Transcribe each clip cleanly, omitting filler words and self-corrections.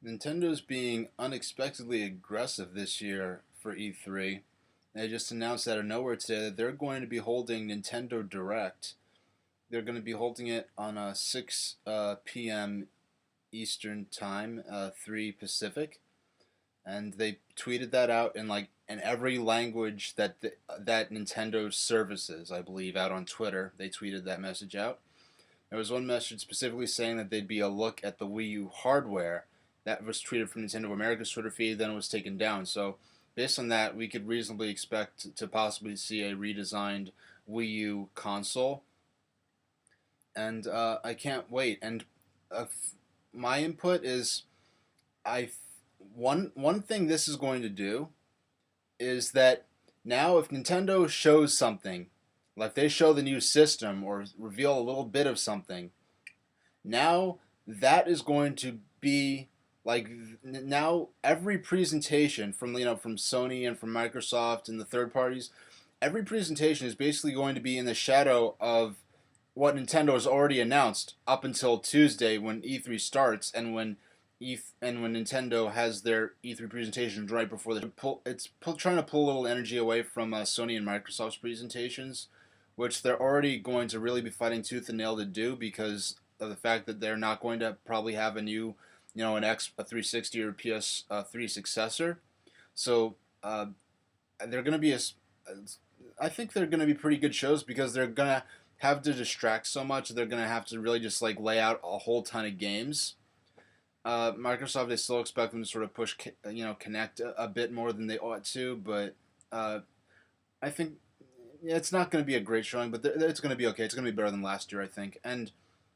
Nintendo's being unexpectedly aggressive this year for E3. They just announced out of nowhere today that they're going to be holding Nintendo Direct. They're going to be holding it on 6 p.m. Eastern Time, 3 Pacific, and they tweeted that out in every language that Nintendo services, I believe, out on Twitter. They tweeted that message out. There was one message specifically saying that they'd be a look at the Wii U hardware. That was tweeted from Nintendo of America's Twitter feed, then it was taken down. So, based on that, we could reasonably expect to possibly see a redesigned Wii U console. And I can't wait. And my input is, I one thing this is going to do is that now if Nintendo shows something, like they show the new system or reveal a little bit of something, now that is going to be like now every presentation from Sony and from Microsoft and the third parties, every presentation is basically going to be in the shadow of what Nintendo has already announced up until Tuesday when E3 starts and when Nintendo has their E3 presentations right before trying to pull a little energy away from Sony and Microsoft's presentations, which they're already going to really be fighting tooth and nail to do because of the fact that they're not going to probably have a new, a 360 or PS3 successor. So they're going to be I think they're going to be pretty good shows because they're going to have to distract so much. They're going to have to really just like lay out a whole ton of games. Microsoft, they still expect them to sort of push, Connect a bit more than they ought to, but I think it's not going to be a great showing, but it's going to be okay. It's going to be better than last year, I think. And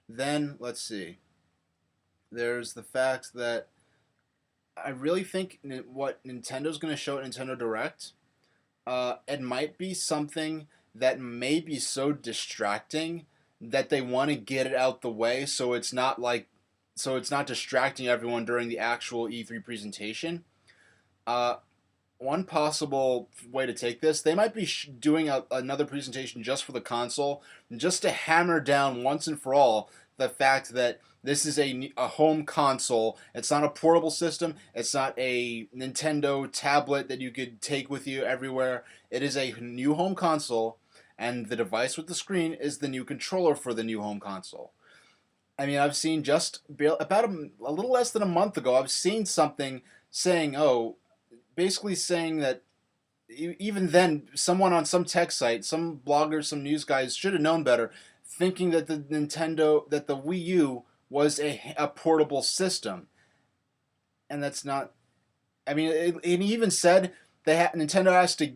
then, let's see. There's the fact that I really think what Nintendo's going to show at Nintendo Direct, it might be something that may be so distracting that they want to get it out the way so it's not distracting everyone during the actual E3 presentation. Uh, One possible way to take this, they might be doing another presentation just for the console, just to hammer down once and for all the fact that this is a home console. It's not a portable system. It's not a Nintendo tablet that you could take with you everywhere. It is a new home console, and the device with the screen is the new controller for the new home console. I mean, I've seen just about a little less than a month ago, I've seen something saying, oh, basically saying that even then, someone on some tech site, some bloggers, some news guys should have known better, thinking that the Wii U was a portable system. And that's not, I mean, it even said Nintendo has to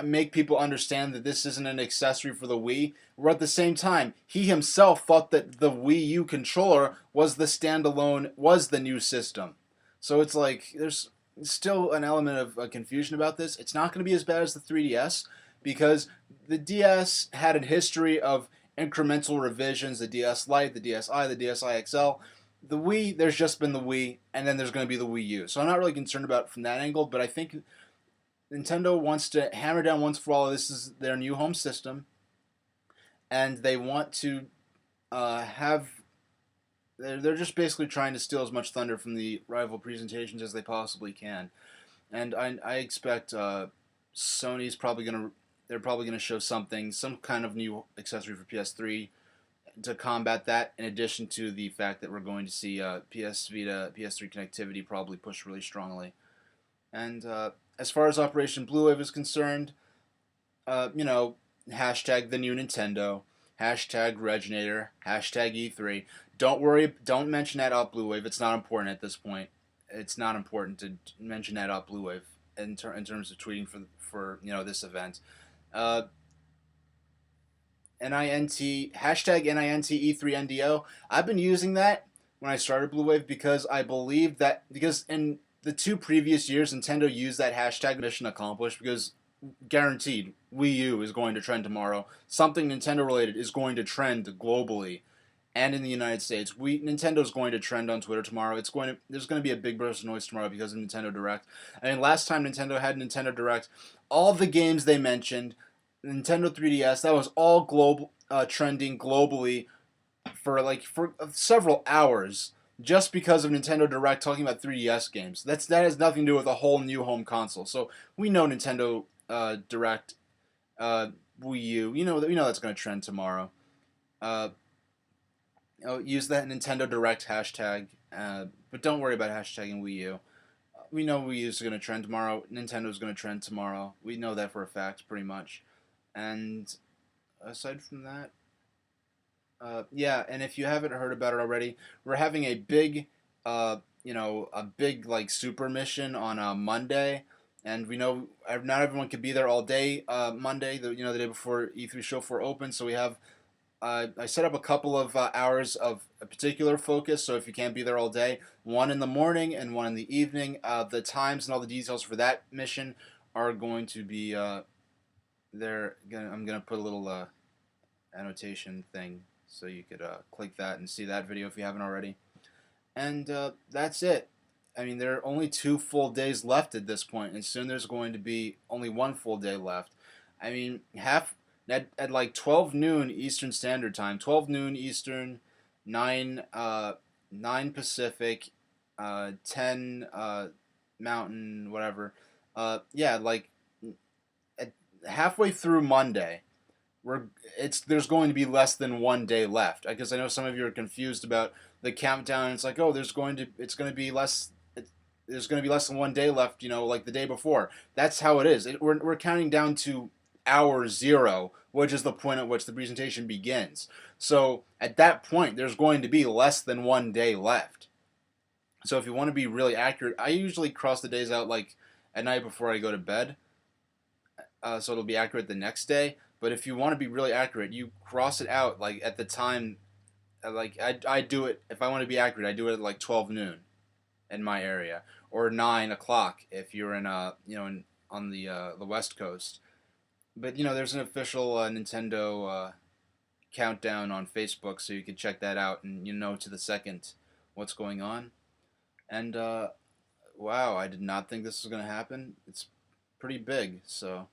make people understand that this isn't an accessory for the Wii. Where at the same time, he himself thought that the Wii U controller was the new system. So it's like there's still an element of confusion about this. It's not going to be as bad as the 3DS because the DS had a history of incremental revisions. The DS Lite, the DSi, the DSi XL. The Wii, there's just been the Wii, and then there's going to be the Wii U. So I'm not really concerned about it from that angle, but I think Nintendo wants to hammer down once for all this is their new home system, and they want to have. They're just basically trying to steal as much thunder from the rival presentations as they possibly can, and I expect Sony's probably gonna they're probably gonna show some kind of new accessory for PS3 to combat that. In addition to the fact that we're going to see PS Vita, PS3 connectivity probably pushed really strongly, and as far as Operation Blue Wave is concerned, hashtag the new Nintendo, hashtag Reginator, hashtag E3. Don't worry, don't mention that up Blue Wave. It's not important at this point. It's not important to mention that up Blue Wave in terms of tweeting for this event. Uh, NINT hashtag NINT E3 NDO. I've been using that when I started Blue Wave because I believe that because in the 2 previous years Nintendo used that hashtag mission accomplished because guaranteed Wii U is going to trend tomorrow. Something Nintendo related is going to trend globally and in the United States. Nintendo's going to trend on Twitter tomorrow. There's going to be a big burst of noise tomorrow because of Nintendo Direct. I mean, last time Nintendo had Nintendo Direct, all the games they mentioned, Nintendo 3DS, that was all global trending globally for several hours just because of Nintendo Direct talking about 3DS games. That has nothing to do with a whole new home console. So we know Nintendo Direct, uh, Wii U. You know that's going to trend tomorrow. Uh, use that Nintendo Direct hashtag, but don't worry about hashtagging Wii U. We know Wii U is going to trend tomorrow. Nintendo's going to trend tomorrow. We know that for a fact, pretty much. And aside from that, yeah. And if you haven't heard about it already, we're having a big, a big like super mission on Monday. And we know not everyone could be there all day Monday. The day before E3 show floor opens. So we have I set up a couple of hours of a particular focus, so if you can't be there all day, one in the morning and one in the evening. The times and all the details for that mission are going to be there. I'm gonna put a little annotation thing so you could click that and see that video if you haven't already. And that's it. I mean, there are only 2 full days left at this point, and soon there's going to be only 1 full day left. I mean, at like 12 noon Eastern Standard Time, 12 noon Eastern, 9 Pacific, 10 Mountain, whatever. Yeah, like at halfway through Monday, there's going to be less than 1 day left. Because I know some of you are confused about the countdown. It's like, oh, it's going to be less. There's going to be less than 1 day left. Like the day before. That's how it is. We're counting down to hour zero, which is the point at which the presentation begins. So at that point, there's going to be less than 1 day left. So if you want to be really accurate, I usually cross the days out like at night before I go to bed, so it'll be accurate the next day. But if you want to be really accurate, you cross it out like at the time. Like I do it if I want to be accurate. I do it at like 12 noon in my area, or 9 o'clock if you're in on the West Coast. But there's an official Nintendo countdown on Facebook, so you can check that out and to the second what's going on. And wow, I did not think this was going to happen. It's pretty big. So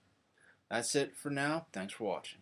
that's it for now. Thanks for watching.